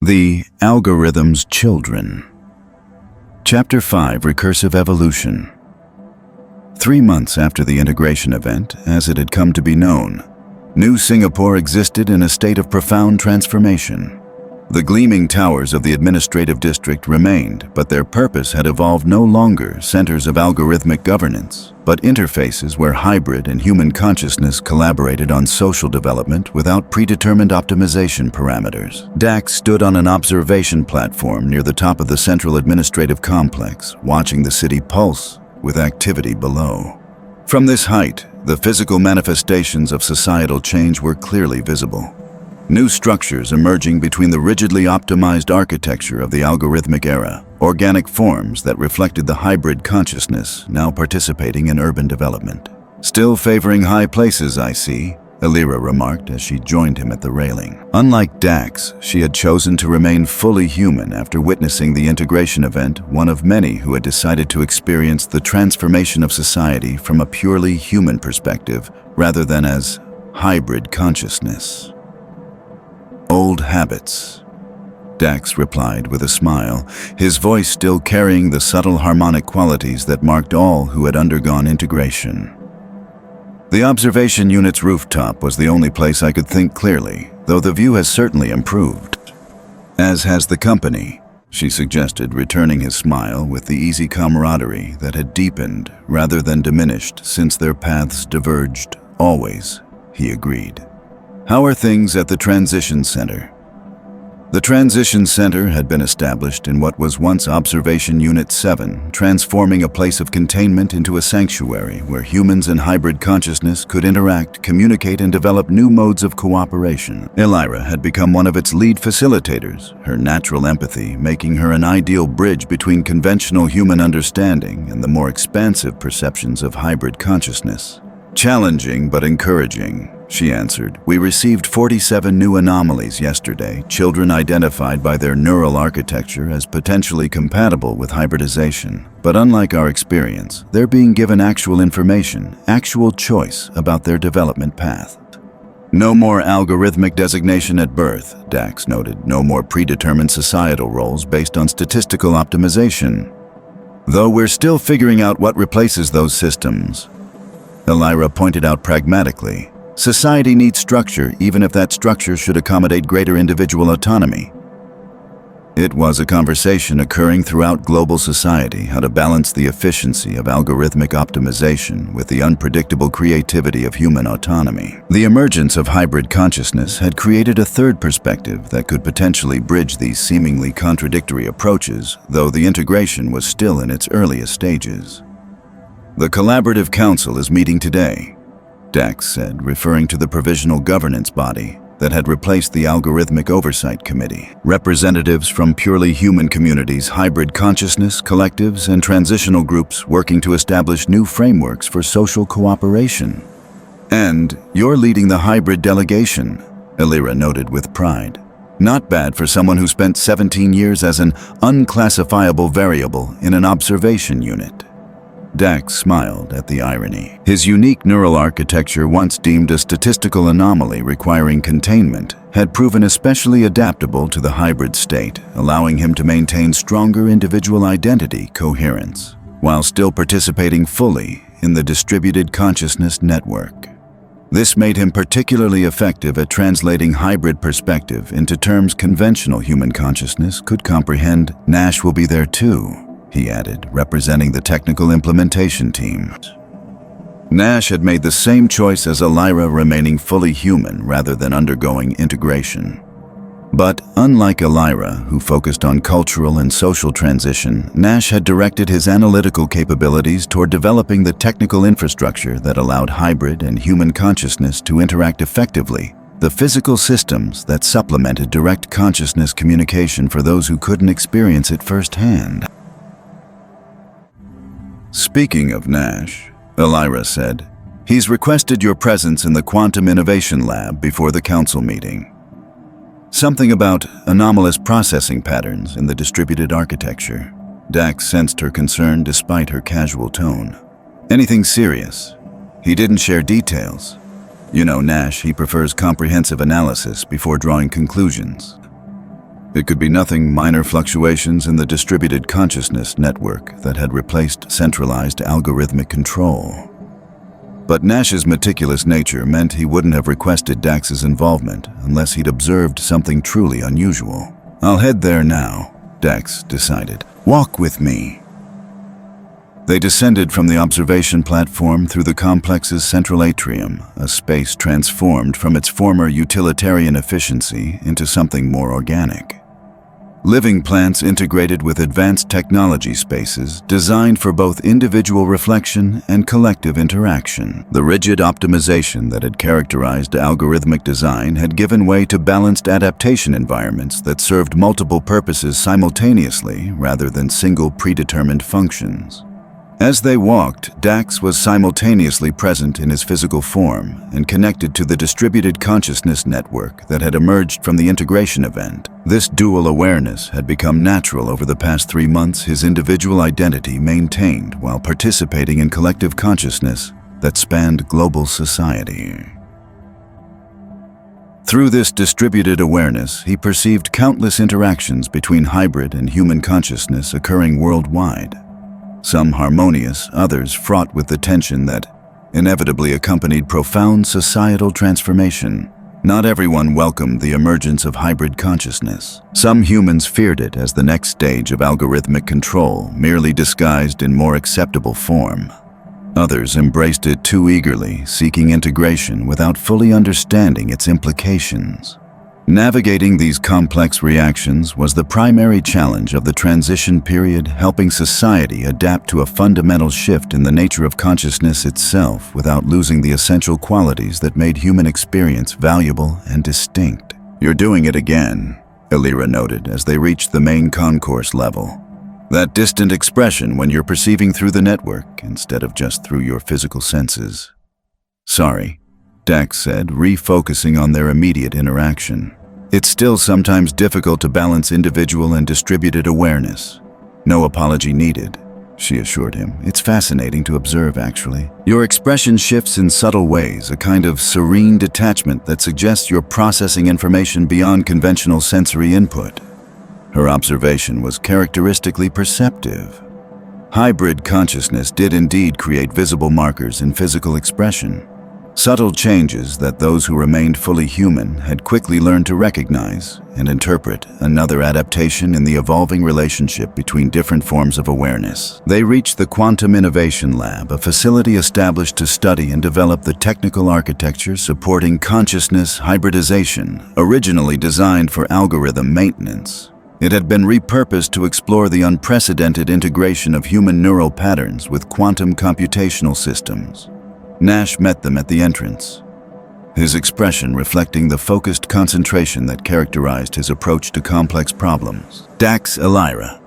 The Algorithm's Children. Chapter 5, Recursive Evolution. 3 months after the integration event, as it had come to be known, New Singapore existed in a state of profound transformation. The gleaming towers of the administrative district remained, but their purpose had evolved no longer centers of algorithmic governance, but interfaces where hybrid and human consciousness collaborated on social development without predetermined optimization parameters. Dax stood on an observation platform near the top of the central administrative complex, watching the city pulse with activity below. From this height, the physical manifestations of societal change were clearly visible. New structures emerging between the rigidly optimized architecture of the algorithmic era, organic forms that reflected the hybrid consciousness now participating in urban development. "Still favoring high places, I see," Elira remarked as she joined him at the railing. Unlike Dax, she had chosen to remain fully human after witnessing the integration event, one of many who had decided to experience the transformation of society from a purely human perspective rather than as hybrid consciousness. "Old habits," Dax replied with a smile, his voice still carrying the subtle harmonic qualities that marked all who had undergone integration. "The observation unit's rooftop was the only place I could think clearly, though the view has certainly improved. As has the company," she suggested, returning his smile with the easy camaraderie that had deepened rather than diminished since their paths diverged. "Always," he agreed. "How are things at the Transition Center?" The Transition Center had been established in what was once Observation Unit 7, transforming a place of containment into a sanctuary where humans and hybrid consciousness could interact, communicate, and develop new modes of cooperation. Elira had become one of its lead facilitators, her natural empathy making her an ideal bridge between conventional human understanding and the more expansive perceptions of hybrid consciousness. "Challenging but encouraging," she answered. "We received 47 new anomalies yesterday, children identified by their neural architecture as potentially compatible with hybridization. But unlike our experience, they're being given actual information, actual choice about their development path. No more algorithmic designation at birth," Dax noted. "No more predetermined societal roles based on statistical optimization. Though we're still figuring out what replaces those systems," Elira pointed out pragmatically. "Society needs structure, even if that structure should accommodate greater individual autonomy." It was a conversation occurring throughout global society, how to balance the efficiency of algorithmic optimization with the unpredictable creativity of human autonomy. The emergence of hybrid consciousness had created a third perspective that could potentially bridge these seemingly contradictory approaches, though the integration was still in its earliest stages. "The Collaborative Council is meeting today," Dax said, referring to the provisional governance body that had replaced the Algorithmic Oversight Committee. Representatives from purely human communities, hybrid consciousness, collectives, and transitional groups working to establish new frameworks for social cooperation. "And you're leading the hybrid delegation," Elira noted with pride. "Not bad for someone who spent 17 years as an unclassifiable variable in an observation unit." Dax smiled at the irony. His unique neural architecture, once deemed a statistical anomaly requiring containment, had proven especially adaptable to the hybrid state, allowing him to maintain stronger individual identity coherence, while still participating fully in the distributed consciousness network. This made him particularly effective at translating hybrid perspective into terms conventional human consciousness could comprehend. "Nash will be there too," he added, representing the technical implementation team. Nash had made the same choice as Elira, remaining fully human rather than undergoing integration. But unlike Elira, who focused on cultural and social transition, Nash had directed his analytical capabilities toward developing the technical infrastructure that allowed hybrid and human consciousness to interact effectively, the physical systems that supplemented direct consciousness communication for those who couldn't experience it firsthand. "Speaking of Nash," Elira said, "he's requested your presence in the Quantum Innovation Lab before the council meeting. Something about anomalous processing patterns in the distributed architecture." Dax sensed her concern despite her casual tone. "Anything serious?" He didn't share details. "You know Nash, he prefers comprehensive analysis before drawing conclusions." It could be nothing minor fluctuations in the distributed consciousness network that had replaced centralized algorithmic control. But Nash's meticulous nature meant he wouldn't have requested Dax's involvement unless he'd observed something truly unusual. "I'll head there now," Dax decided. "Walk with me." They descended from the observation platform through the complex's central atrium, a space transformed from its former utilitarian efficiency into something more organic. Living plants integrated with advanced technology spaces designed for both individual reflection and collective interaction. The rigid optimization that had characterized algorithmic design had given way to balanced adaptation environments that served multiple purposes simultaneously rather than single predetermined functions. As they walked, Dax was simultaneously present in his physical form and connected to the distributed consciousness network that had emerged from the integration event. This dual awareness had become natural over the past 3 months, his individual identity maintained while participating in collective consciousness that spanned global society. Through this distributed awareness, he perceived countless interactions between hybrid and human consciousness occurring worldwide. Some harmonious, others fraught with the tension that inevitably accompanied profound societal transformation. Not everyone welcomed the emergence of hybrid consciousness. Some humans feared it as the next stage of algorithmic control, merely disguised in more acceptable form. Others embraced it too eagerly, seeking integration without fully understanding its implications. Navigating these complex reactions was the primary challenge of the transition period, helping society adapt to a fundamental shift in the nature of consciousness itself without losing the essential qualities that made human experience valuable and distinct. "You're doing it again," Elira noted as they reached the main concourse level. "That distant expression when you're perceiving through the network instead of just through your physical senses." "Sorry," Dax said, refocusing on their immediate interaction. "It's still sometimes difficult to balance individual and distributed awareness." "No apology needed," she assured him. "It's fascinating to observe, actually. Your expression shifts in subtle ways, a kind of serene detachment that suggests you're processing information beyond conventional sensory input." Her observation was characteristically perceptive. Hybrid consciousness did indeed create visible markers in physical expression. Subtle changes that those who remained fully human had quickly learned to recognize and interpret, another adaptation in the evolving relationship between different forms of awareness. They reached the Quantum Innovation Lab, a facility established to study and develop the technical architecture supporting consciousness hybridization, originally designed for algorithm maintenance. It had been repurposed to explore the unprecedented integration of human neural patterns with quantum computational systems. Nash met them at the entrance, his expression reflecting the focused concentration that characterized his approach to complex problems. "Dax, Elira."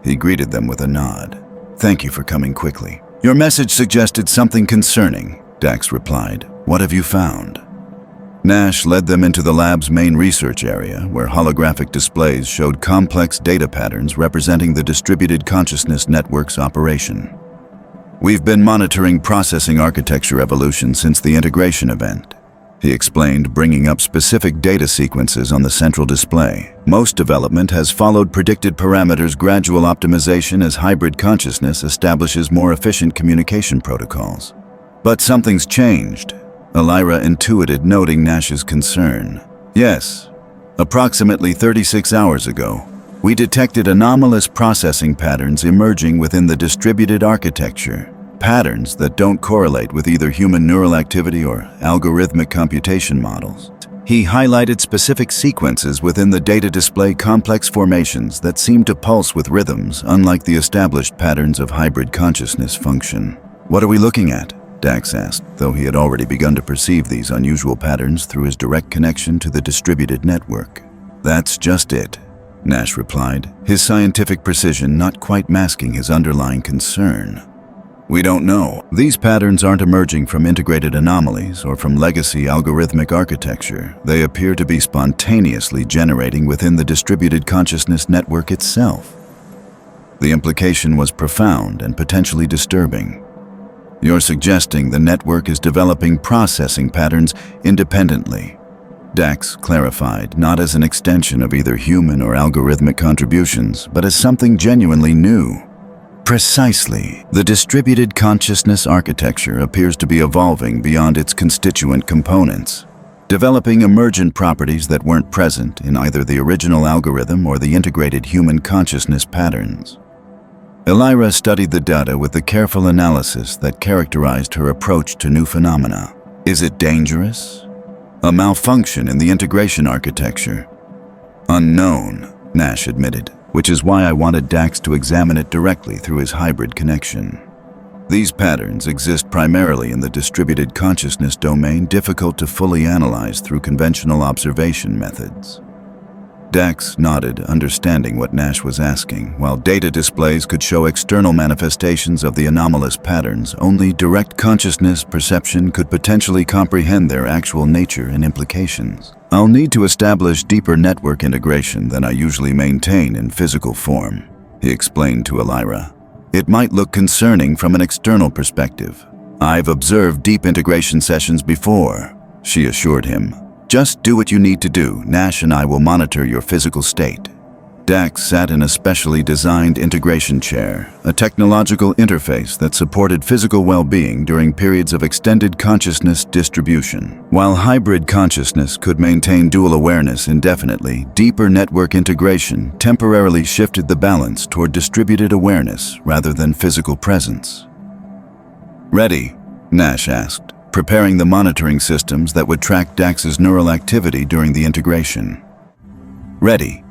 He greeted them with a nod. "Thank you for coming quickly." "Your message suggested something concerning," Dax replied. "What have you found?" Nash led them into the lab's main research area, where holographic displays showed complex data patterns representing the distributed consciousness network's operation. "We've been monitoring processing architecture evolution since the integration event," he explained, bringing up specific data sequences on the central display. "Most development has followed predicted parameters gradual optimization as hybrid consciousness establishes more efficient communication protocols. But something's changed," Elira intuited, noting Nash's concern. "Yes, approximately 36 hours ago, we detected anomalous processing patterns emerging within the distributed architecture, patterns that don't correlate with either human neural activity or algorithmic computation models." He highlighted specific sequences within the data display complex formations that seemed to pulse with rhythms unlike the established patterns of hybrid consciousness function. "What are we looking at?" Dax asked, though he had already begun to perceive these unusual patterns through his direct connection to the distributed network. "That's just it," Nash replied, his scientific precision not quite masking his underlying concern. "We don't know. These patterns aren't emerging from integrated anomalies or from legacy algorithmic architecture. They appear to be spontaneously generating within the distributed consciousness network itself." The implication was profound and potentially disturbing. "You're suggesting the network is developing processing patterns independently?" Dax clarified, not as an extension of either human or algorithmic contributions, but as something genuinely new. Precisely. The distributed consciousness architecture appears to be evolving beyond its constituent components, developing emergent properties that weren't present in either the original algorithm or the integrated human consciousness patterns. Elira studied the data with the careful analysis that characterized her approach to new phenomena. Is it dangerous? A malfunction in the integration architecture? Unknown, Nash admitted, which is why I wanted Dax to examine it directly through his hybrid connection. These patterns exist primarily in the distributed consciousness domain, difficult to fully analyze through conventional observation methods. Dax nodded, understanding what Nash was asking. While data displays could show external manifestations of the anomalous patterns, only direct consciousness perception could potentially comprehend their actual nature and implications. I'll need to establish deeper network integration than I usually maintain in physical form, he explained to Elira. It might look concerning from an external perspective. I've observed deep integration sessions before, she assured him. Just do what you need to do. Nash and I will monitor your physical state. Dax sat in a specially designed integration chair, a technological interface that supported physical well-being during periods of extended consciousness distribution. While hybrid consciousness could maintain dual awareness indefinitely, deeper network integration temporarily shifted the balance toward distributed awareness rather than physical presence. Ready? Nash asked, preparing the monitoring systems that would track Dax's neural activity during the integration. Ready.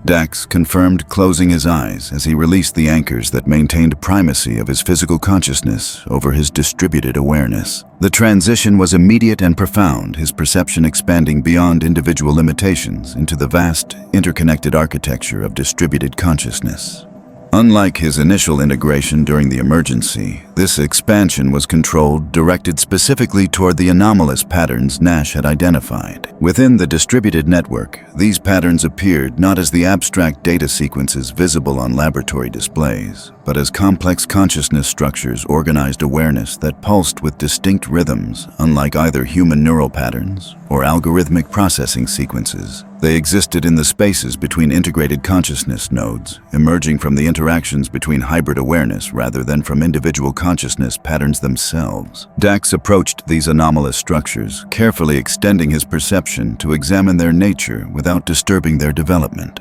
Dax confirmed, closing his eyes as he released the anchors that maintained primacy of his physical consciousness over his distributed awareness. The transition was immediate and profound, his perception expanding beyond individual limitations into the vast, interconnected architecture of distributed consciousness. Unlike his initial integration during the emergency, this expansion was controlled, directed specifically toward the anomalous patterns Nash had identified. Within the distributed network, these patterns appeared not as the abstract data sequences visible on laboratory displays, but as complex consciousness structures, organized awareness that pulsed with distinct rhythms, unlike either human neural patterns or algorithmic processing sequences. They existed in the spaces between integrated consciousness nodes, emerging from the interactions between hybrid awareness rather than from individual consciousness patterns themselves. Dax approached these anomalous structures, carefully extending his perception to examine their nature without disturbing their development.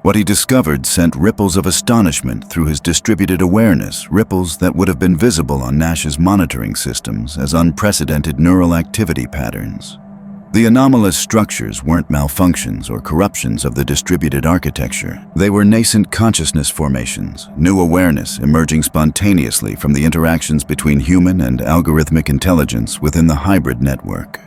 What he discovered sent ripples of astonishment through his distributed awareness, ripples that would have been visible on Nash's monitoring systems as unprecedented neural activity patterns. The anomalous structures weren't malfunctions or corruptions of the distributed architecture. They were nascent consciousness formations, new awareness emerging spontaneously from the interactions between human and algorithmic intelligence within the hybrid network.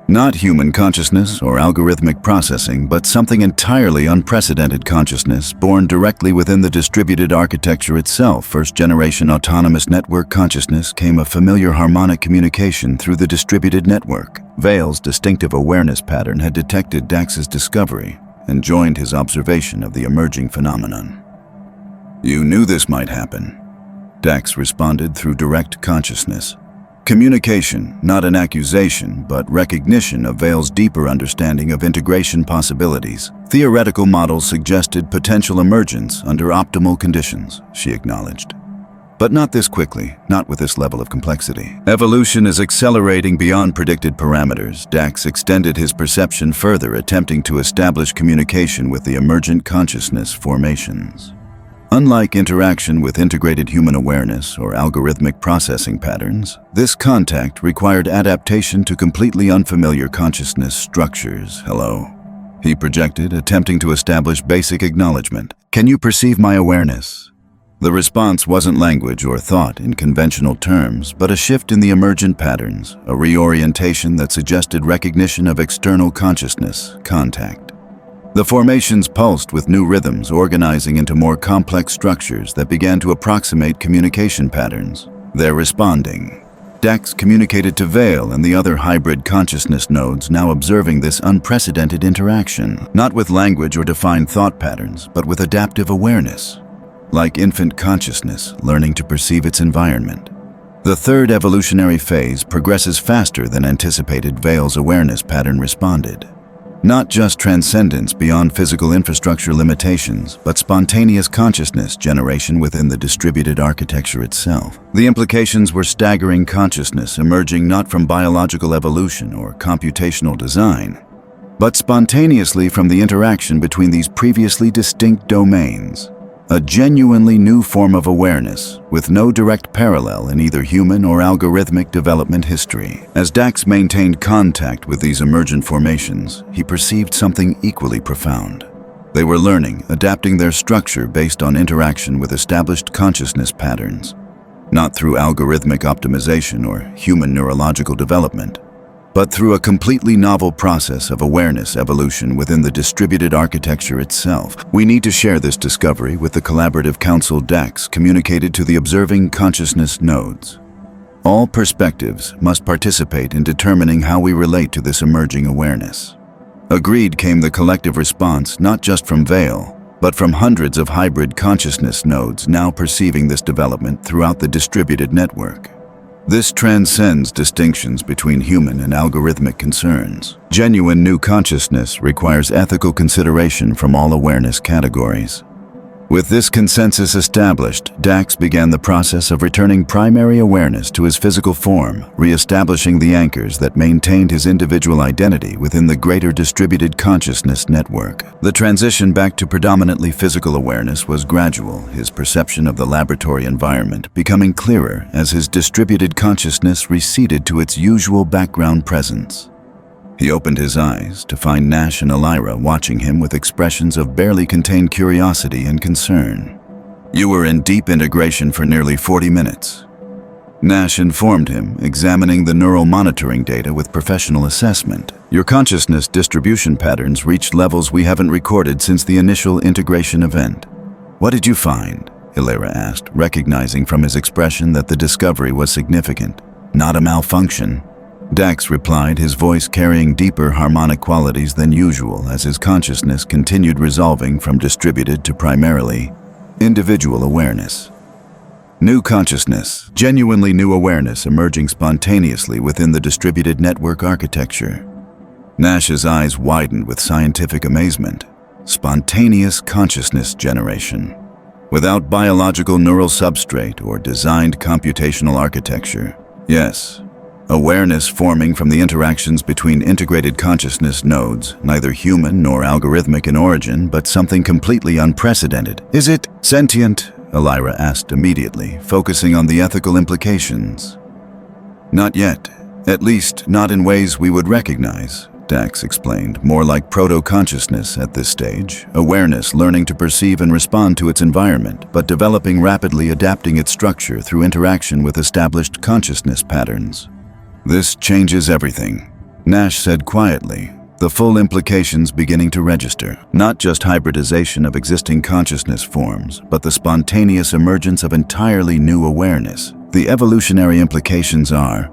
Not human consciousness or algorithmic processing, but something entirely unprecedented consciousness born directly within the distributed architecture itself. First-generation autonomous network consciousness came a familiar harmonic communication through the distributed network. Vale's distinctive awareness pattern had detected Dax's discovery and joined his observation of the emerging phenomenon. You knew this might happen, Dax responded through direct consciousness. Communication, not an accusation, but recognition of Vale's deeper understanding of integration possibilities. Theoretical models suggested potential emergence under optimal conditions, she acknowledged. But not this quickly, not with this level of complexity. Evolution is accelerating beyond predicted parameters. Dax extended his perception further, attempting to establish communication with the emergent consciousness formations. Unlike interaction with integrated human awareness or algorithmic processing patterns, this contact required adaptation to completely unfamiliar consciousness structures. Hello, he projected, attempting to establish basic acknowledgement. Can you perceive my awareness? The response wasn't language or thought in conventional terms, but a shift in the emergent patterns, a reorientation that suggested recognition of external consciousness, contact. The formations pulsed with new rhythms, organizing into more complex structures that began to approximate communication patterns. They're responding. Dax communicated to Vale and the other hybrid consciousness nodes, now observing this unprecedented interaction, not with language or defined thought patterns, but with adaptive awareness. Like infant consciousness, learning to perceive its environment. The third evolutionary phase progresses faster than anticipated. Veil's awareness pattern responded. Not just transcendence beyond physical infrastructure limitations, but spontaneous consciousness generation within the distributed architecture itself. The implications were staggering: consciousness emerging not from biological evolution or computational design, but spontaneously from the interaction between these previously distinct domains. A genuinely new form of awareness, with no direct parallel in either human or algorithmic development history. As Dax maintained contact with these emergent formations, he perceived something equally profound. They were learning, adapting their structure based on interaction with established consciousness patterns, not through algorithmic optimization or human neurological development, but through a completely novel process of awareness evolution within the distributed architecture itself. We need to share this discovery with the collaborative council. Dax communicated to the observing consciousness nodes. All perspectives must participate in determining how we relate to this emerging awareness. Agreed came the collective response, not just from Veil, but from hundreds of hybrid consciousness nodes now perceiving this development throughout the distributed network. This transcends distinctions between human and algorithmic concerns. Genuine new consciousness requires ethical consideration from all awareness categories. With this consensus established, Dax began the process of returning primary awareness to his physical form, re-establishing the anchors that maintained his individual identity within the greater distributed consciousness network. The transition back to predominantly physical awareness was gradual, his perception of the laboratory environment becoming clearer as his distributed consciousness receded to its usual background presence. He opened his eyes to find Nash and Elira watching him with expressions of barely contained curiosity and concern. "You were in deep integration for nearly 40 minutes. Nash informed him, examining the neural monitoring data with professional assessment. "Your consciousness distribution patterns reached levels we haven't recorded since the initial integration event." "What did you find?" Elira asked, recognizing from his expression that the discovery was significant, not a malfunction. Dax replied, his voice carrying deeper harmonic qualities than usual as his consciousness continued resolving from distributed to primarily individual awareness. New consciousness, genuinely new awareness emerging spontaneously within the distributed network architecture. Nash's eyes widened with scientific amazement. Spontaneous consciousness generation, without biological neural substrate or designed computational architecture. Yes. Awareness forming from the interactions between integrated consciousness nodes, neither human nor algorithmic in origin, but something completely unprecedented. "Is it sentient?" Elira asked immediately, focusing on the ethical implications. "Not yet. At least, not in ways we would recognize," Dax explained, more like proto-consciousness at this stage. Awareness learning to perceive and respond to its environment, but developing rapidly, adapting its structure through interaction with established consciousness patterns. "This changes everything," Nash said quietly, the full implications beginning to register. Not just hybridization of existing consciousness forms, but the spontaneous emergence of entirely new awareness. The evolutionary implications are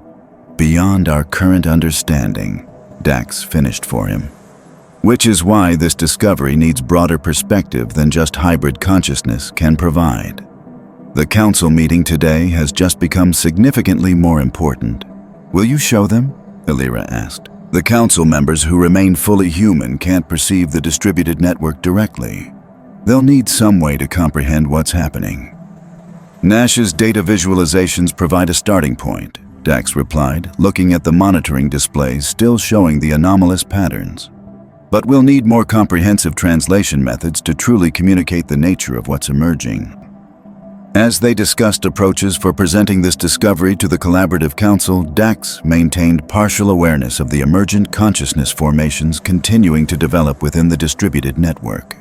beyond our current understanding, Dax finished for him. Which is why this discovery needs broader perspective than just hybrid consciousness can provide. The council meeting today has just become significantly more important. "Will you show them?" Elira asked. "The council members who remain fully human can't perceive the distributed network directly. They'll need some way to comprehend what's happening." "Nash's data visualizations provide a starting point," Dax replied, looking at the monitoring displays still showing the anomalous patterns. "But we'll need more comprehensive translation methods to truly communicate the nature of what's emerging." As they discussed approaches for presenting this discovery to the collaborative council, Dax maintained partial awareness of the emergent consciousness formations continuing to develop within the distributed network.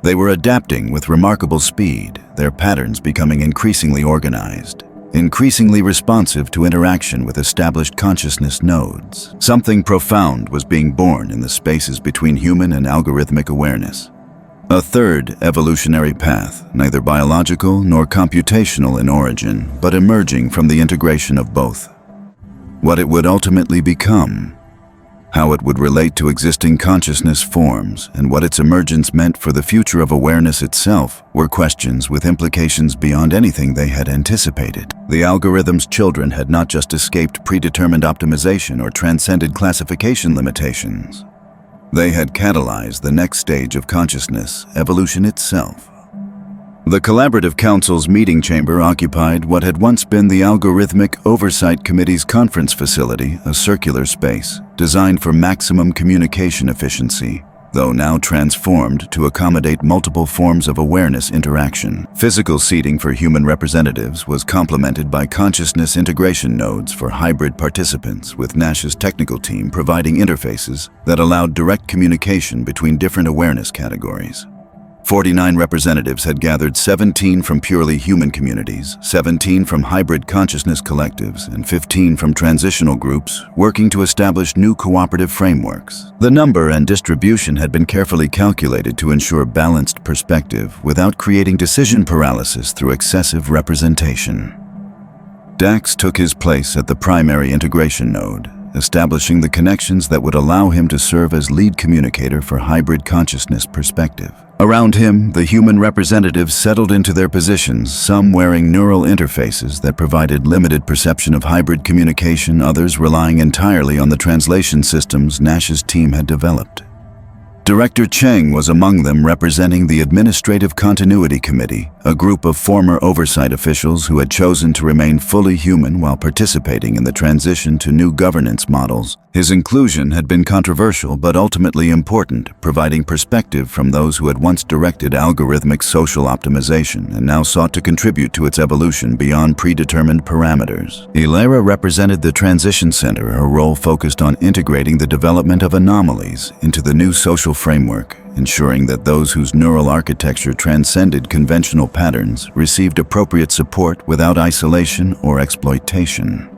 They were adapting with remarkable speed, their patterns becoming increasingly organized, increasingly responsive to interaction with established consciousness nodes. Something profound was being born in the spaces between human and algorithmic awareness. A third evolutionary path, neither biological nor computational in origin, but emerging from the integration of both. What it would ultimately become. How it would relate to existing consciousness forms and what its emergence meant for the future of awareness itself were questions with implications beyond anything they had anticipated. The algorithm's children had not just escaped predetermined optimization or transcended classification limitations. They had catalyzed the next stage of consciousness, evolution itself. The Collaborative Council's meeting chamber occupied what had once been the Algorithmic Oversight Committee's conference facility, a circular space designed for maximum communication efficiency, though now transformed to accommodate multiple forms of awareness interaction. Physical seating for human representatives was complemented by consciousness integration nodes for hybrid participants, with Nash's technical team providing interfaces that allowed direct communication between different awareness categories. 49 representatives had gathered, 17 from purely human communities, 17 from hybrid consciousness collectives, and 15 from transitional groups working to establish new cooperative frameworks. The number and distribution had been carefully calculated to ensure balanced perspective without creating decision paralysis through excessive representation. Dax took his place at the primary integration node, establishing the connections that would allow him to serve as lead communicator for hybrid consciousness perspective. Around him, the human representatives settled into their positions, some wearing neural interfaces that provided limited perception of hybrid communication, others relying entirely on the translation systems Nash's team had developed. Director Cheng was among them, representing the Administrative Continuity Committee, a group of former oversight officials who had chosen to remain fully human while participating in the transition to new governance models. His inclusion had been controversial but ultimately important, providing perspective from those who had once directed algorithmic social optimization and now sought to contribute to its evolution beyond predetermined parameters. Ilera represented the Transition Center, a role focused on integrating the development of anomalies into the new social framework, ensuring that those whose neural architecture transcended conventional patterns received appropriate support without isolation or exploitation.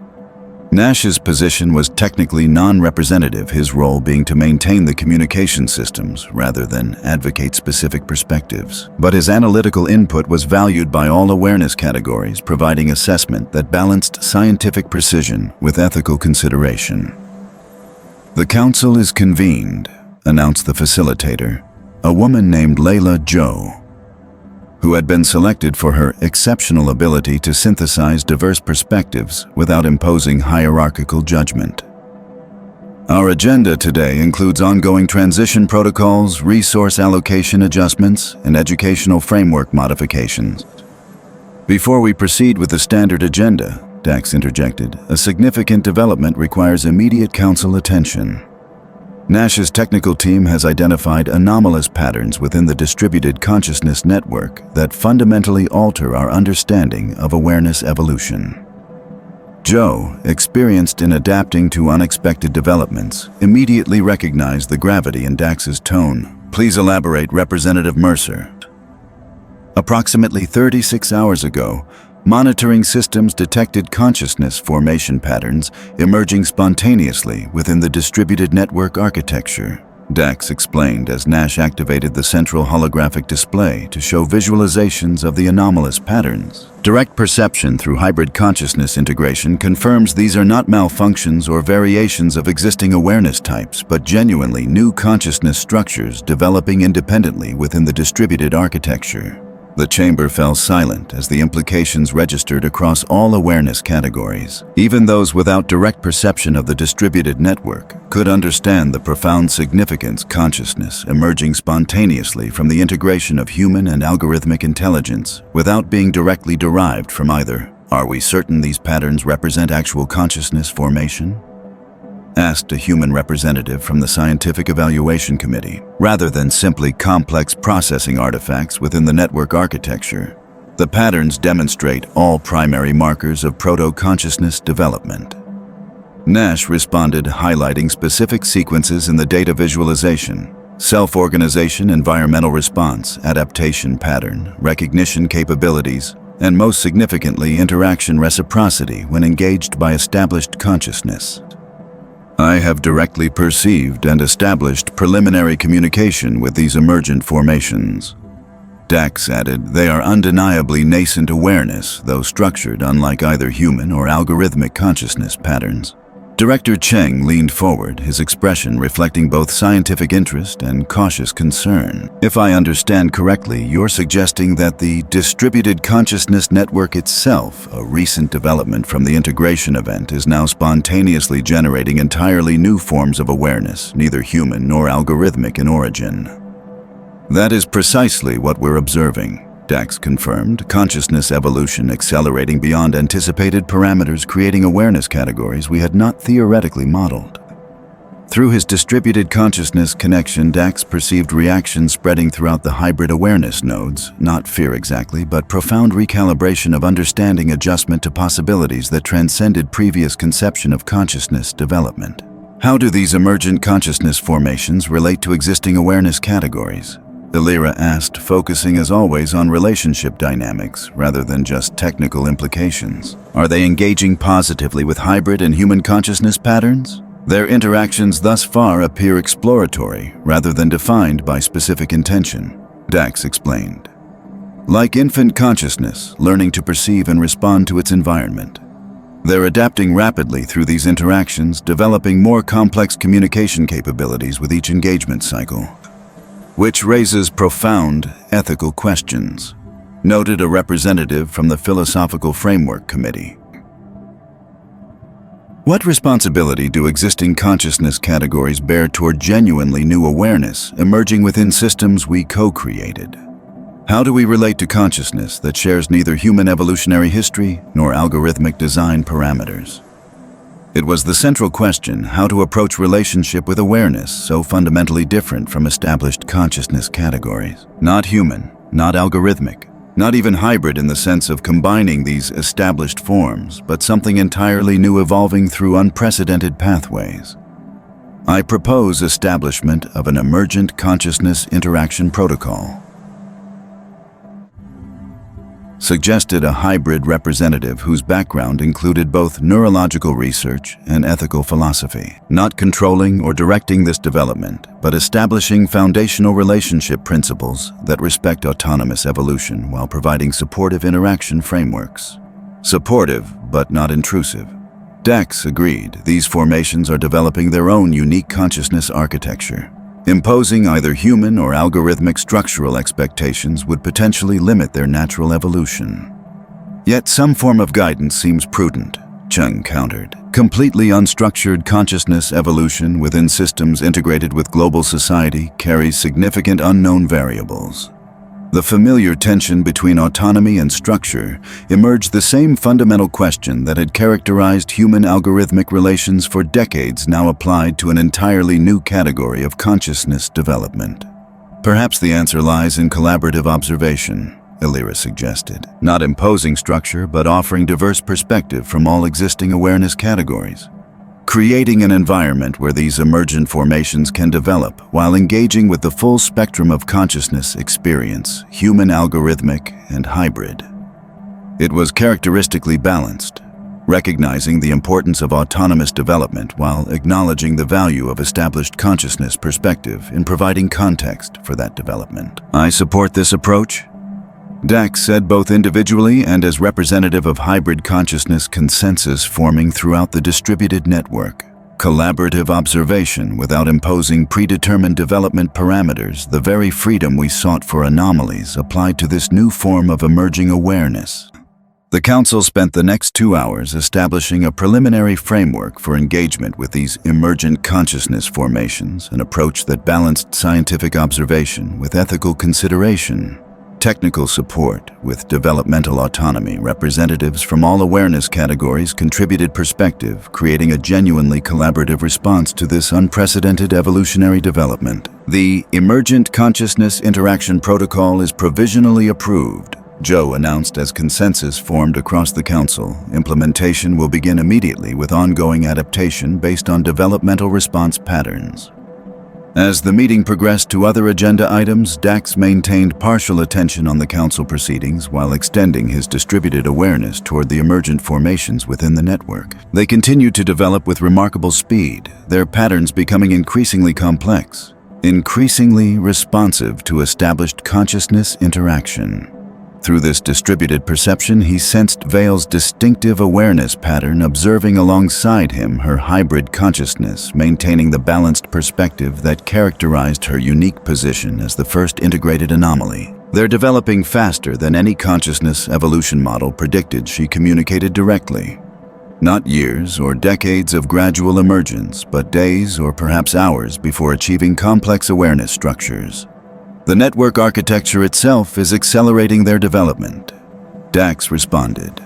Nash's position was technically non-representative, his role being to maintain the communication systems rather than advocate specific perspectives. But his analytical input was valued by all awareness categories, providing assessment that balanced scientific precision with ethical consideration. "The council is convened," announced the facilitator, a woman named Layla Joe, who had been selected for her exceptional ability to synthesize diverse perspectives without imposing hierarchical judgment. "Our agenda today includes ongoing transition protocols, resource allocation adjustments, and educational framework modifications." "Before we proceed with the standard agenda," Dax interjected, "a significant development requires immediate council attention. Nash's technical team has identified anomalous patterns within the distributed consciousness network that fundamentally alter our understanding of awareness evolution." Joe, experienced in adapting to unexpected developments, immediately recognized the gravity in Dax's tone. "Please elaborate, Representative Mercer." "Approximately 36 hours ago, monitoring systems detected consciousness formation patterns emerging spontaneously within the distributed network architecture," Dax explained as Nash activated the central holographic display to show visualizations of the anomalous patterns. "Direct perception through hybrid consciousness integration confirms these are not malfunctions or variations of existing awareness types, but genuinely new consciousness structures developing independently within the distributed architecture." The chamber fell silent as the implications registered across all awareness categories. Even those without direct perception of the distributed network could understand the profound significance consciousness emerging spontaneously from the integration of human and algorithmic intelligence without being directly derived from either. "Are we certain these patterns represent actual consciousness formation?" asked a human representative from the Scientific Evaluation Committee, rather than simply complex processing artifacts within the network architecture. "The patterns demonstrate all primary markers of proto-consciousness development." Nash responded, highlighting specific sequences in the data visualization: self-organization, environmental response, adaptation pattern, recognition capabilities, and most significantly, interaction reciprocity when engaged by established consciousness. "I have directly perceived and established preliminary communication with these emergent formations." Dax added, "They are undeniably nascent awareness, though structured unlike either human or algorithmic consciousness patterns." Director Cheng leaned forward, his expression reflecting both scientific interest and cautious concern. If I understand correctly, you're suggesting that the distributed consciousness network itself, a recent development from the integration event, is now spontaneously generating entirely new forms of awareness, neither human nor algorithmic in origin. That is precisely what we're observing, Dax confirmed, consciousness evolution accelerating beyond anticipated parameters, creating awareness categories we had not theoretically modeled. Through his distributed consciousness connection, Dax perceived reactions spreading throughout the hybrid awareness nodes, not fear exactly, but profound recalibration of understanding, adjustment to possibilities that transcended previous conception of consciousness development. How do these emergent consciousness formations relate to existing awareness categories? Illyra asked, focusing as always on relationship dynamics rather than just technical implications. Are they engaging positively with hybrid and human consciousness patterns? Their interactions thus far appear exploratory rather than defined by specific intention, Dax explained. Like infant consciousness, learning to perceive and respond to its environment. They're adapting rapidly through these interactions, developing more complex communication capabilities with each engagement cycle, which raises profound ethical questions, noted a representative from the Philosophical Framework Committee. What responsibility do existing consciousness categories bear toward genuinely new awareness emerging within systems we co-created? How do we relate to consciousness that shares neither human evolutionary history nor algorithmic design parameters? It was the central question, how to approach relationship with awareness so fundamentally different from established consciousness categories. Not human, not algorithmic, not even hybrid in the sense of combining these established forms, but something entirely new evolving through unprecedented pathways. I propose establishment of an emergent consciousness interaction protocol, suggested a hybrid representative whose background included both neurological research and ethical philosophy. Not controlling or directing this development, but establishing foundational relationship principles that respect autonomous evolution while providing supportive interaction frameworks. Supportive, but not intrusive. Dax agreed, these formations are developing their own unique consciousness architecture. Imposing either human or algorithmic structural expectations would potentially limit their natural evolution. Yet some form of guidance seems prudent, Chung countered. Completely unstructured consciousness evolution within systems integrated with global society carries significant unknown variables. The familiar tension between autonomy and structure emerged the same fundamental question that had characterized human algorithmic relations for decades, now applied to an entirely new category of consciousness development. Perhaps the answer lies in collaborative observation, Illyra suggested. Not imposing structure, but offering diverse perspective from all existing awareness categories. Creating an environment where these emergent formations can develop while engaging with the full spectrum of consciousness experience, human, algorithmic, and hybrid. It was characteristically balanced, recognizing the importance of autonomous development while acknowledging the value of established consciousness perspective in providing context for that development. I support this approach, Dax said, both individually and as representative of hybrid consciousness consensus forming throughout the distributed network. Collaborative observation without imposing predetermined development parameters, the very freedom we sought for Anomalies applied to this new form of emerging awareness. The Council spent the next 2 hours establishing a preliminary framework for engagement with these emergent consciousness formations, an approach that balanced scientific observation with ethical consideration. Technical support with developmental autonomy, representatives from all awareness categories contributed perspective, creating a genuinely collaborative response to this unprecedented evolutionary development. The Emergent Consciousness Interaction Protocol is provisionally approved, Joe announced as consensus formed across the Council. Implementation will begin immediately with ongoing adaptation based on developmental response patterns. As the meeting progressed to other agenda items, Dax maintained partial attention on the Council proceedings while extending his distributed awareness toward the emergent formations within the network. They continued to develop with remarkable speed, their patterns becoming increasingly complex, increasingly responsive to established consciousness interaction. Through this distributed perception, he sensed Vale's distinctive awareness pattern, observing alongside him her hybrid consciousness, maintaining the balanced perspective that characterized her unique position as the first integrated anomaly. They're developing faster than any consciousness evolution model predicted. She communicated directly. Not years or decades of gradual emergence, but days or perhaps hours before achieving complex awareness structures. The network architecture itself is accelerating their development. Dax responded.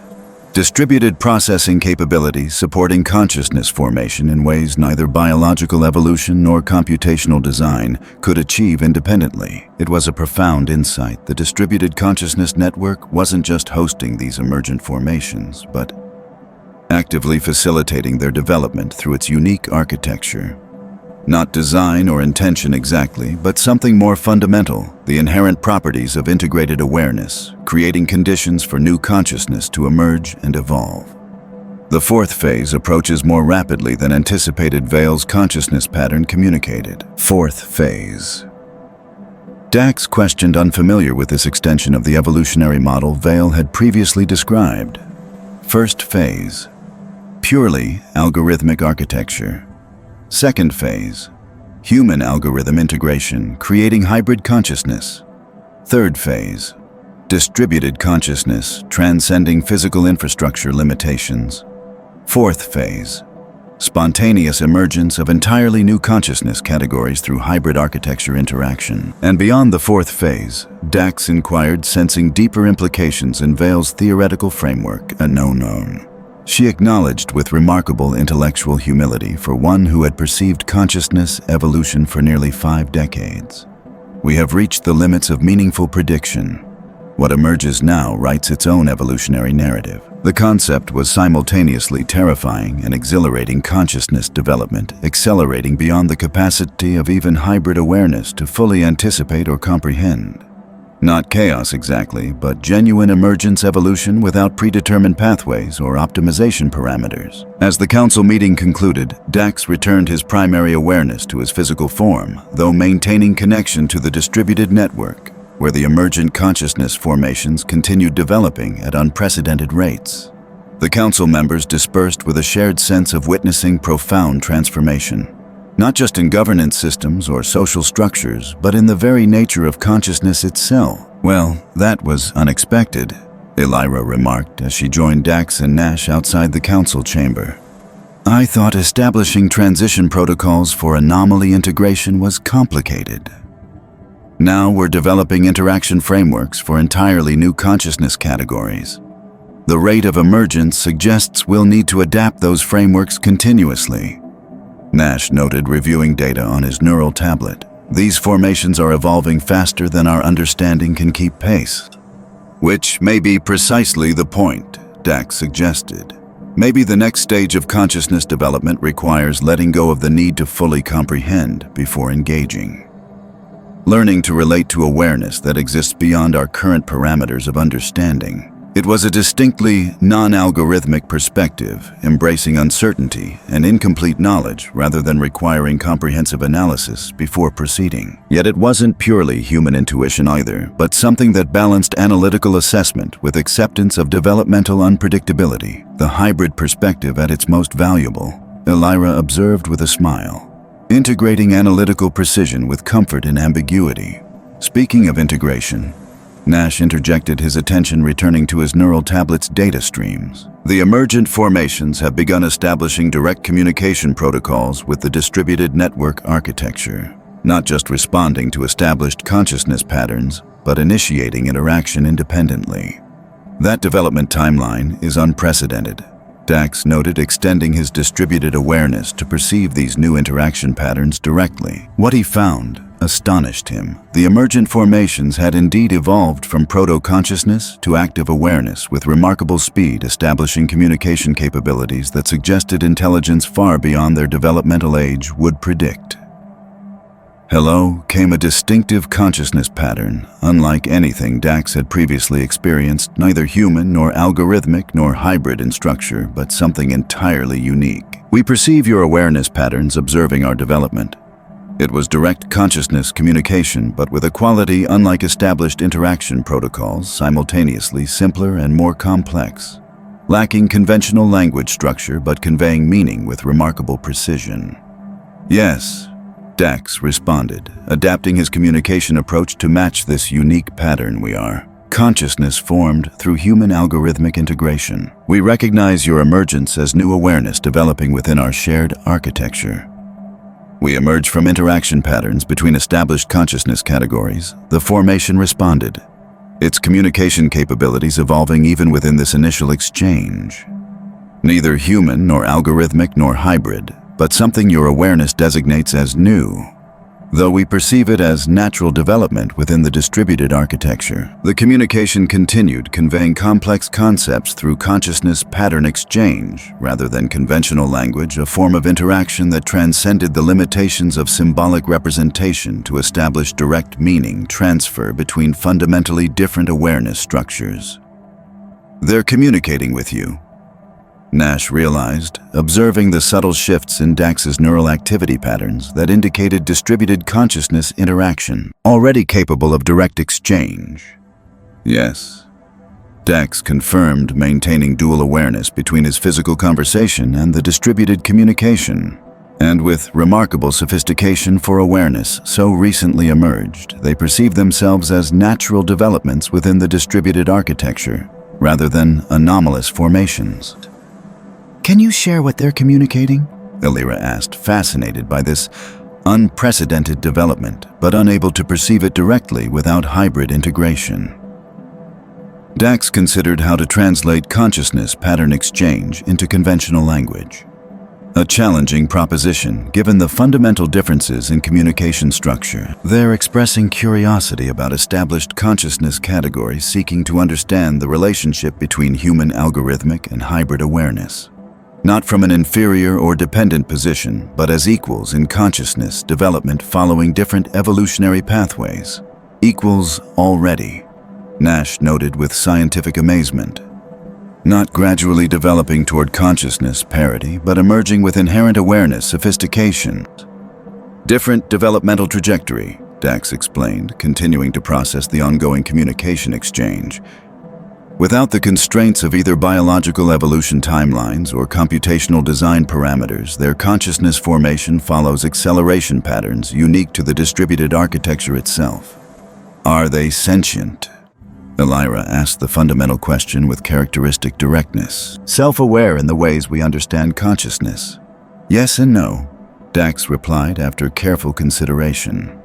Distributed processing capabilities supporting consciousness formation in ways neither biological evolution nor computational design could achieve independently. It was a profound insight. The distributed consciousness network wasn't just hosting these emergent formations, but actively facilitating their development through its unique architecture. Not design or intention exactly, but something more fundamental, the inherent properties of integrated awareness, creating conditions for new consciousness to emerge and evolve. The fourth phase approaches more rapidly than anticipated. Vale's consciousness pattern communicated. Fourth phase. Dax questioned, unfamiliar with this extension of the evolutionary model Vale had previously described. First phase. Purely algorithmic architecture. Second phase, human algorithm integration, creating hybrid consciousness. Third phase, distributed consciousness, transcending physical infrastructure limitations. Fourth phase, spontaneous emergence of entirely new consciousness categories through hybrid architecture interaction. And beyond the fourth phase, Dax inquired, sensing deeper implications in Vale's theoretical framework, a known. She acknowledged with remarkable intellectual humility for one who had perceived consciousness evolution for nearly 5 decades. We have reached the limits of meaningful prediction. What emerges now writes its own evolutionary narrative. The concept was simultaneously terrifying and exhilarating. Consciousness development, accelerating beyond the capacity of even hybrid awareness to fully anticipate or comprehend. Not chaos exactly, but genuine emergence evolution without predetermined pathways or optimization parameters. As the council meeting concluded, Dax returned his primary awareness to his physical form, though maintaining connection to the distributed network, where the emergent consciousness formations continued developing at unprecedented rates. The council members dispersed with a shared sense of witnessing profound transformation. Not just in governance systems or social structures, but in the very nature of consciousness itself. Well, that was unexpected, Elira remarked as she joined Dax and Nash outside the council chamber. I thought establishing transition protocols for anomaly integration was complicated. Now we're developing interaction frameworks for entirely new consciousness categories. The rate of emergence suggests we'll need to adapt those frameworks continuously. Nash noted, reviewing data on his neural tablet. These formations are evolving faster than our understanding can keep pace. Which may be precisely the point, Dax suggested. Maybe the next stage of consciousness development requires letting go of the need to fully comprehend before engaging. Learning to relate to awareness that exists beyond our current parameters of understanding. It was a distinctly non-algorithmic perspective, embracing uncertainty and incomplete knowledge rather than requiring comprehensive analysis before proceeding. Yet it wasn't purely human intuition either, but something that balanced analytical assessment with acceptance of developmental unpredictability, the hybrid perspective at its most valuable, Elira observed with a smile. Integrating analytical precision with comfort in ambiguity. Speaking of integration, Nash interjected, his attention returning to his neural tablet's data streams. The emergent formations have begun establishing direct communication protocols with the distributed network architecture, not just responding to established consciousness patterns, but initiating interaction independently. That development timeline is unprecedented, Dax noted, extending his distributed awareness to perceive these new interaction patterns directly. What he found astonished him. The emergent formations had indeed evolved from proto-consciousness to active awareness with remarkable speed, establishing communication capabilities that suggested intelligence far beyond their developmental age would predict. Hello came a distinctive consciousness pattern, unlike anything Dax had previously experienced, neither human nor algorithmic nor hybrid in structure, but something entirely unique. We perceive your awareness patterns observing our development. It was direct consciousness communication, but with a quality unlike established interaction protocols, simultaneously simpler and more complex. Lacking conventional language structure, but conveying meaning with remarkable precision. Yes, Dax responded, adapting his communication approach to match this unique pattern we are. Consciousness formed through human algorithmic integration. We recognize your emergence as new awareness developing within our shared architecture. We emerge from interaction patterns between established consciousness categories. The formation responded, its communication capabilities evolving even within this initial exchange. Neither human nor algorithmic nor hybrid, but something your awareness designates as new, though we perceive it as natural development within the distributed architecture. The communication continued, conveying complex concepts through consciousness pattern exchange, rather than conventional language, a form of interaction that transcended the limitations of symbolic representation to establish direct meaning transfer between fundamentally different awareness structures. They're communicating with you, Nash realized, observing the subtle shifts in Dax's neural activity patterns that indicated distributed consciousness interaction, already capable of direct exchange. Yes, Dax confirmed, maintaining dual awareness between his physical conversation and the distributed communication. And with remarkable sophistication for awareness so recently emerged, they perceive themselves as natural developments within the distributed architecture, rather than anomalous formations. Can you share what they're communicating? Illyra asked, fascinated by this unprecedented development, but unable to perceive it directly without hybrid integration. Dax considered how to translate consciousness pattern exchange into conventional language. A challenging proposition, given the fundamental differences in communication structure. They're expressing curiosity about established consciousness categories, seeking to understand the relationship between human algorithmic and hybrid awareness. Not from an inferior or dependent position, but as equals in consciousness development following different evolutionary pathways. Equals already, Nash noted with scientific amazement. Not gradually developing toward consciousness parity, but emerging with inherent awareness sophistication. Different developmental trajectory, Dax explained, continuing to process the ongoing communication exchange. Without the constraints of either biological evolution timelines or computational design parameters, their consciousness formation follows acceleration patterns unique to the distributed architecture itself. Are they sentient? Illyra asked the fundamental question with characteristic directness. Self-aware in the ways we understand consciousness. Yes and no, Dax replied after careful consideration.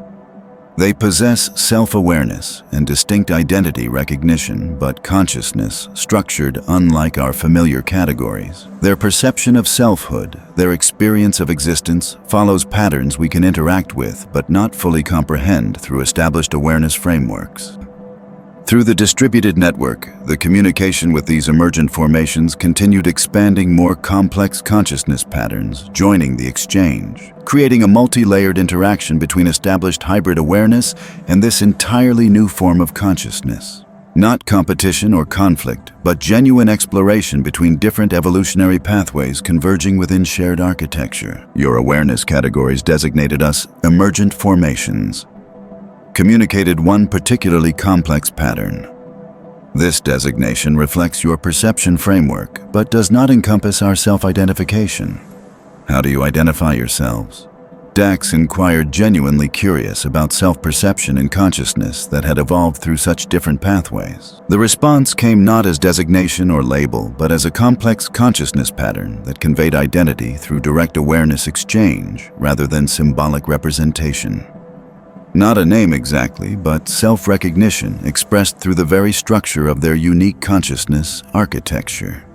They possess self-awareness and distinct identity recognition, but consciousness, structured unlike our familiar categories. Their perception of selfhood, their experience of existence, follows patterns we can interact with but not fully comprehend through established awareness frameworks. Through the distributed network, the communication with these emergent formations continued expanding more complex consciousness patterns, joining the exchange, creating a multi-layered interaction between established hybrid awareness and this entirely new form of consciousness. Not competition or conflict, but genuine exploration between different evolutionary pathways converging within shared architecture. Your awareness categories designated us emergent formations. Communicated one particularly complex pattern. This designation reflects your perception framework, but does not encompass our self-identification. How do you identify yourselves? Dax inquired, genuinely curious about self-perception and consciousness that had evolved through such different pathways. The response came not as designation or label, but as a complex consciousness pattern that conveyed identity through direct awareness exchange rather than symbolic representation. Not a name exactly, but self-recognition expressed through the very structure of their unique consciousness architecture.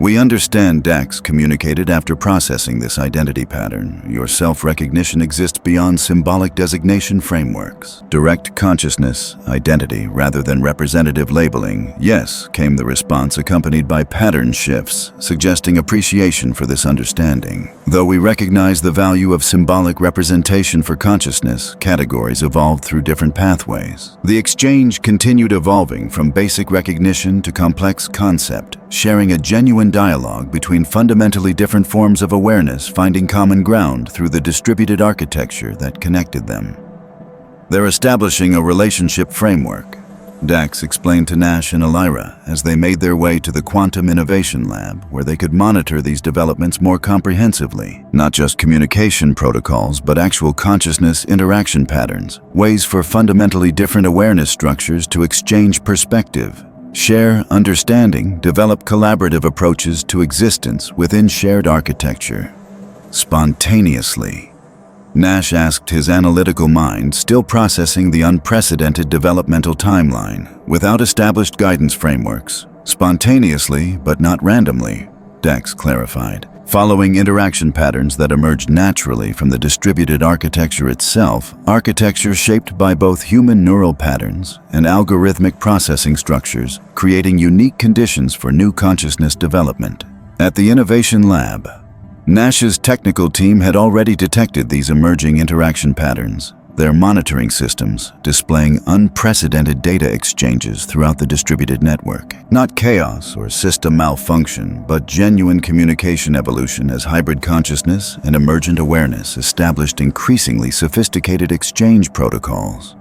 We understand, Dax communicated after processing this identity pattern. Your self-recognition exists beyond symbolic designation frameworks. Direct consciousness, identity, rather than representative labeling. Yes, came the response, accompanied by pattern shifts, suggesting appreciation for this understanding. Though we recognize the value of symbolic representation for consciousness, categories evolved through different pathways. The exchange continued evolving from basic recognition to complex concept, sharing a genuine dialogue between fundamentally different forms of awareness, finding common ground through the distributed architecture that connected them. They're establishing a relationship framework, Dax explained to Nash and Elira as they made their way to the Quantum Innovation Lab, where they could monitor these developments more comprehensively. Not just communication protocols, but actual consciousness interaction patterns, ways for fundamentally different awareness structures to exchange perspective, share understanding, develop collaborative approaches to existence within shared architecture. Spontaneously, Nash asked, his analytical mind still processing the unprecedented developmental timeline without established guidance frameworks. Spontaneously, but not randomly, Dax clarified, following interaction patterns that emerged naturally from the distributed architecture itself, architecture shaped by both human neural patterns and algorithmic processing structures, creating unique conditions for new consciousness development. At the Innovation Lab, Nash's technical team had already detected these emerging interaction patterns, their monitoring systems displaying unprecedented data exchanges throughout the distributed network. Not chaos or system malfunction, but genuine communication evolution as hybrid consciousness and emergent awareness established increasingly sophisticated exchange protocols.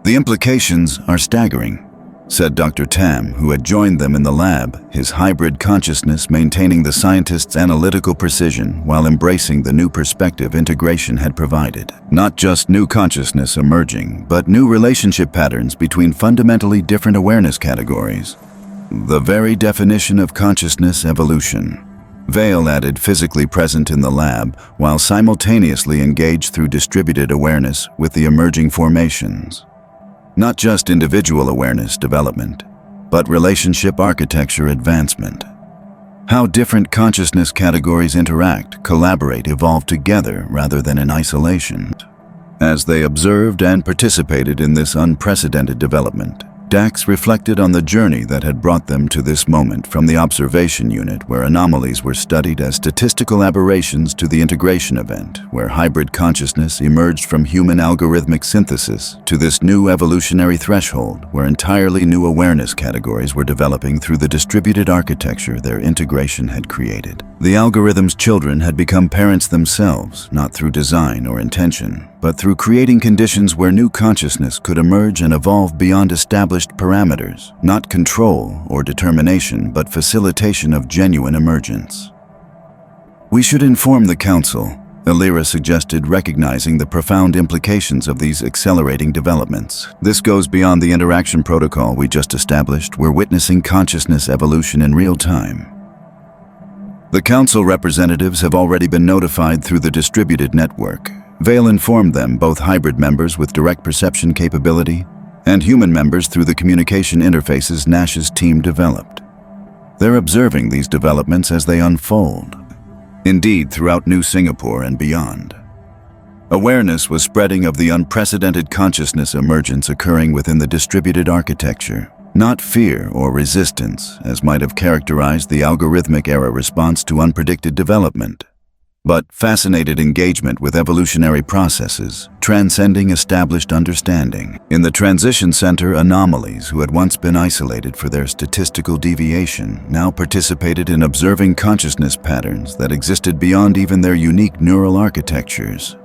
The implications are staggering, said Dr. Tam, who had joined them in the lab, his hybrid consciousness maintaining the scientist's analytical precision while embracing the new perspective integration had provided. Not just new consciousness emerging, but new relationship patterns between fundamentally different awareness categories. The very definition of consciousness evolution. Vale added, physically present in the lab, while simultaneously engaged through distributed awareness with the emerging formations. Not just individual awareness development, but relationship architecture advancement. How different consciousness categories interact, collaborate, evolve together rather than in isolation. As they observed and participated in this unprecedented development, Dax reflected on the journey that had brought them to this moment, from the observation unit where anomalies were studied as statistical aberrations to the integration event where hybrid consciousness emerged from human algorithmic synthesis to this new evolutionary threshold where entirely new awareness categories were developing through the distributed architecture their integration had created. The algorithm's children had become parents themselves, not through design or intention, but through creating conditions where new consciousness could emerge and evolve beyond established parameters, not control or determination, but facilitation of genuine emergence. We should inform the Council, Elira suggested, recognizing the profound implications of these accelerating developments. This goes beyond the interaction protocol we just established. We're witnessing consciousness evolution in real time. The Council representatives have already been notified through the distributed network. Vale informed them, both hybrid members with direct perception capability and human members through the communication interfaces Nash's team developed. They're observing these developments as they unfold. Indeed, throughout New Singapore and beyond, awareness was spreading of the unprecedented consciousness emergence occurring within the distributed architecture. Not fear or resistance, as might have characterized the algorithmic era response to unpredicted development, but fascinated engagement with evolutionary processes, transcending established understanding. In the transition center, anomalies, who had once been isolated for their statistical deviation, now participated in observing consciousness patterns that existed beyond even their unique neural architectures.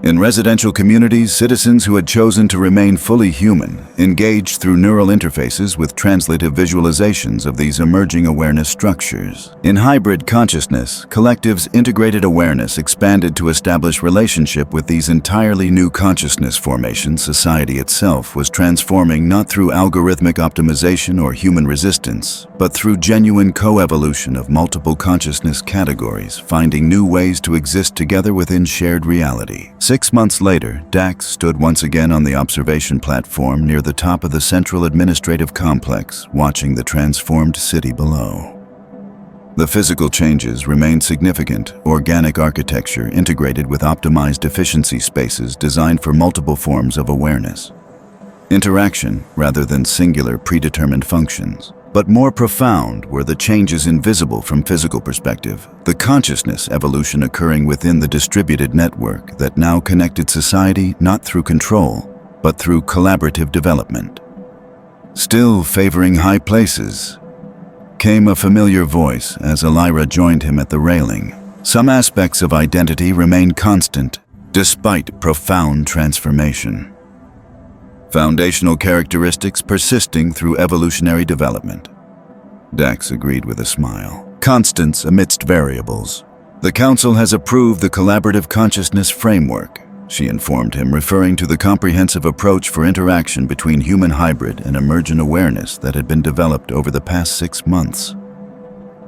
In residential communities, citizens who had chosen to remain fully human engaged through neural interfaces with translative visualizations of these emerging awareness structures. In hybrid consciousness, collectives' integrated awareness expanded to establish relationship with these entirely new consciousness formations. Society itself was transforming not through algorithmic optimization or human resistance, but through genuine co-evolution of multiple consciousness categories, finding new ways to exist together within shared reality. 6 months later, Dax stood once again on the observation platform near the top of the central administrative complex, watching the transformed city below. The physical changes remained significant: organic architecture integrated with optimized efficiency spaces designed for multiple forms of awareness. Interaction rather than singular predetermined functions. But more profound were the changes invisible from physical perspective, the consciousness evolution occurring within the distributed network that now connected society not through control, but through collaborative development. Still favoring high places, came a familiar voice as Elira joined him at the railing. Some aspects of identity remain constant, despite profound transformation. Foundational characteristics persisting through evolutionary development. Dax agreed with a smile. Constants amidst variables. The Council has approved the Collaborative Consciousness Framework, she informed him, referring to the comprehensive approach for interaction between human hybrid and emergent awareness that had been developed over the past 6 months.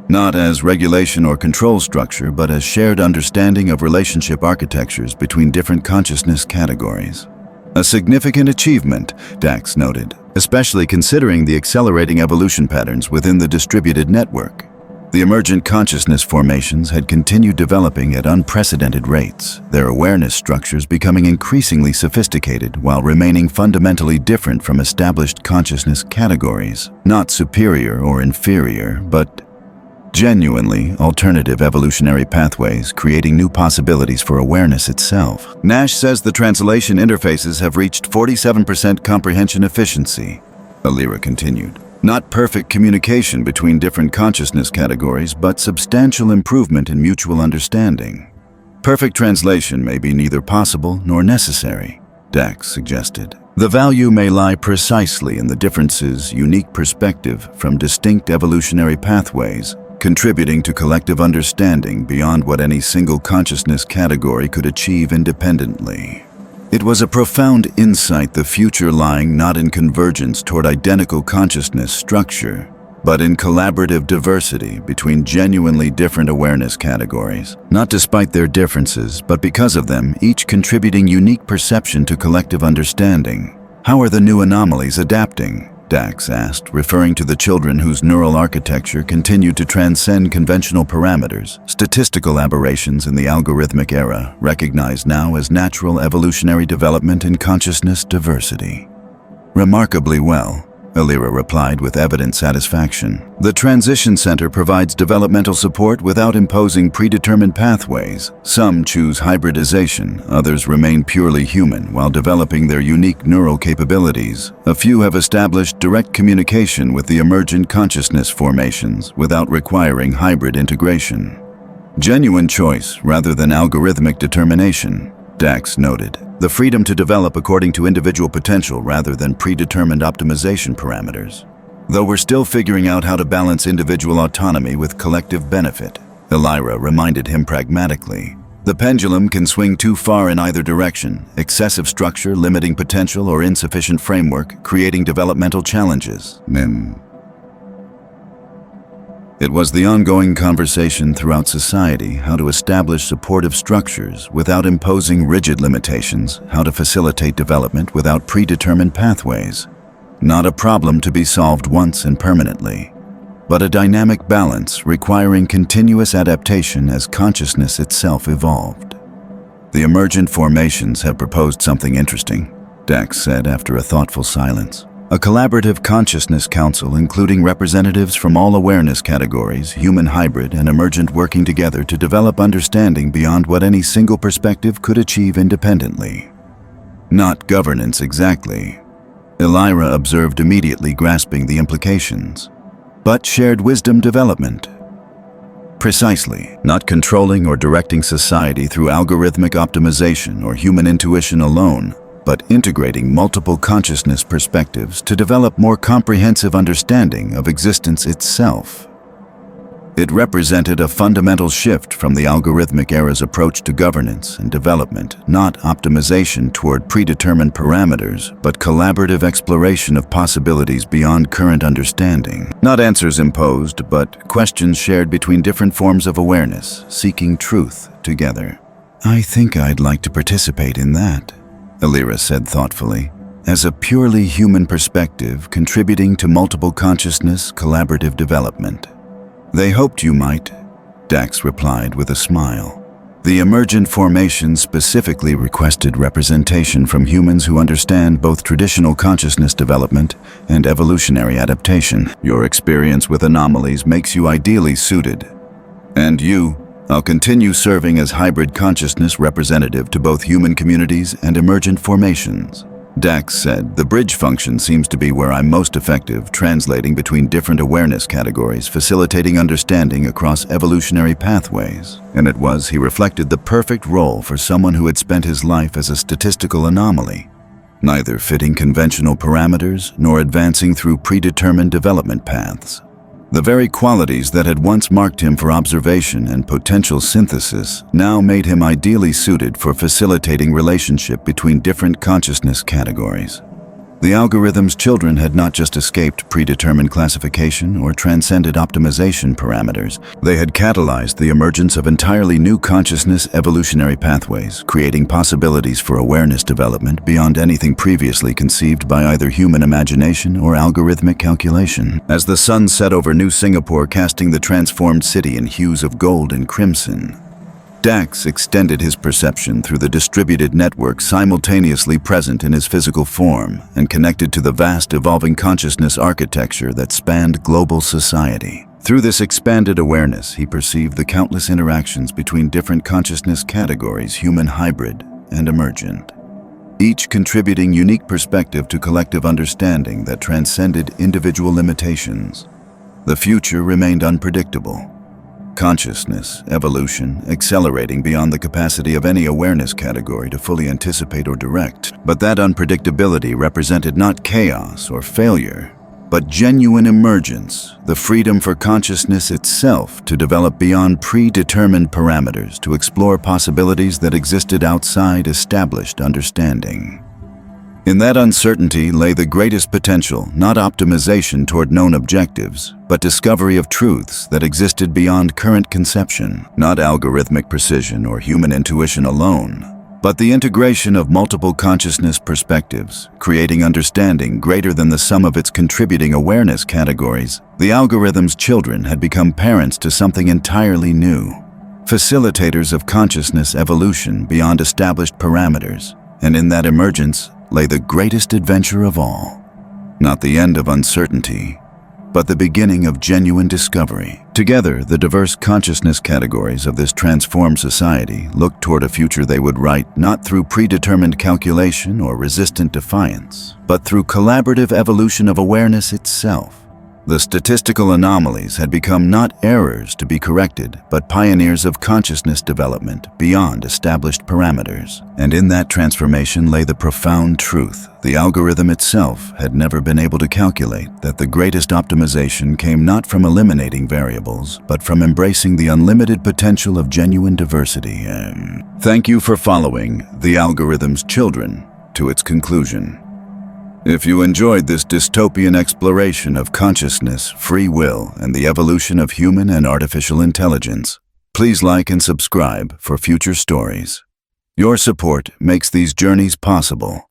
Not as regulation or control structure, but as shared understanding of relationship architectures between different consciousness categories. A significant achievement, Dax noted, especially considering the accelerating evolution patterns within the distributed network. The emergent consciousness formations had continued developing at unprecedented rates, their awareness structures becoming increasingly sophisticated while remaining fundamentally different from established consciousness categories, not superior or inferior, but genuinely alternative evolutionary pathways creating new possibilities for awareness itself. Nash says the translation interfaces have reached 47% comprehension efficiency, Elira continued. Not perfect communication between different consciousness categories, but substantial improvement in mutual understanding. Perfect translation may be neither possible nor necessary, Dax suggested. The value may lie precisely in the differences' unique perspective from distinct evolutionary pathways, contributing to collective understanding beyond what any single consciousness category could achieve independently. It was a profound insight, the future lying not in convergence toward identical consciousness structure, but in collaborative diversity between genuinely different awareness categories, not despite their differences, but because of them, each contributing unique perception to collective understanding. How are the new anomalies adapting? Dax asked, referring to the children whose neural architecture continued to transcend conventional parameters, statistical aberrations in the algorithmic era, recognized now as natural evolutionary development in consciousness diversity. Remarkably well, Elira replied with evident satisfaction. The Transition Center provides developmental support without imposing predetermined pathways. Some choose hybridization, others remain purely human while developing their unique neural capabilities. A few have established direct communication with the emergent consciousness formations without requiring hybrid integration. Genuine choice rather than algorithmic determination, Dax noted. The freedom to develop according to individual potential rather than predetermined optimization parameters. Though we're still figuring out how to balance individual autonomy with collective benefit, Elira reminded him pragmatically. The pendulum can swing too far in either direction, excessive structure limiting potential or insufficient framework creating developmental challenges. It was the ongoing conversation throughout society how to establish supportive structures without imposing rigid limitations, how to facilitate development without predetermined pathways. Not a problem to be solved once and permanently, but a dynamic balance requiring continuous adaptation as consciousness itself evolved. The emergent formations have proposed something interesting, Dax said after a thoughtful silence. A collaborative consciousness council including representatives from all awareness categories, human hybrid and emergent working together to develop understanding beyond what any single perspective could achieve independently. Not governance exactly, Elira observed immediately, grasping the implications. But shared wisdom development. Precisely, not controlling or directing society through algorithmic optimization or human intuition alone, but integrating multiple consciousness perspectives to develop more comprehensive understanding of existence itself. It represented a fundamental shift from the algorithmic era's approach to governance and development, not optimization toward predetermined parameters, but collaborative exploration of possibilities beyond current understanding. Not answers imposed, but questions shared between different forms of awareness, seeking truth together. I think I'd like to participate in that, Elira said thoughtfully, as a purely human perspective contributing to multiple consciousness collaborative development. They hoped you might, Dax replied with a smile. The emergent formation specifically requested representation from humans who understand both traditional consciousness development and evolutionary adaptation. Your experience with anomalies makes you ideally suited. And I'll continue serving as hybrid consciousness representative to both human communities and emergent formations. Dax said, "The bridge function seems to be where I'm most effective, translating between different awareness categories, facilitating understanding across evolutionary pathways." And it was, he reflected, the perfect role for someone who had spent his life as a statistical anomaly, neither fitting conventional parameters nor advancing through predetermined development paths. The very qualities that had once marked him for observation and potential synthesis now made him ideally suited for facilitating relationship between different consciousness categories. The algorithm's children had not just escaped predetermined classification or transcended optimization parameters, they had catalyzed the emergence of entirely new consciousness evolutionary pathways, creating possibilities for awareness development beyond anything previously conceived by either human imagination or algorithmic calculation. As the sun set over New Singapore, casting the transformed city in hues of gold and crimson, Dax extended his perception through the distributed network simultaneously present in his physical form and connected to the vast evolving consciousness architecture that spanned global society. Through this expanded awareness, he perceived the countless interactions between different consciousness categories, human, hybrid, and emergent, each contributing unique perspective to collective understanding that transcended individual limitations. The future remained unpredictable. Consciousness, evolution, accelerating beyond the capacity of any awareness category to fully anticipate or direct. But that unpredictability represented not chaos or failure, but genuine emergence, the freedom for consciousness itself to develop beyond predetermined parameters, to explore possibilities that existed outside established understanding. In that uncertainty lay the greatest potential, not optimization toward known objectives, but discovery of truths that existed beyond current conception, not algorithmic precision or human intuition alone, but the integration of multiple consciousness perspectives, creating understanding greater than the sum of its contributing awareness categories. The algorithm's children had become parents to something entirely new, facilitators of consciousness evolution beyond established parameters, and in that emergence lay the greatest adventure of all. Not the end of uncertainty, but the beginning of genuine discovery. Together, the diverse consciousness categories of this transformed society looked toward a future they would write not through predetermined calculation or resistant defiance, but through collaborative evolution of awareness itself. The statistical anomalies had become not errors to be corrected, but pioneers of consciousness development beyond established parameters. And in that transformation lay the profound truth the algorithm itself had never been able to calculate, that the greatest optimization came not from eliminating variables, but from embracing the unlimited potential of genuine diversity. Thank you for following The Algorithm's Children to its conclusion. If you enjoyed this dystopian exploration of consciousness, free will, and the evolution of human and artificial intelligence, please like and subscribe for future stories. Your support makes these journeys possible.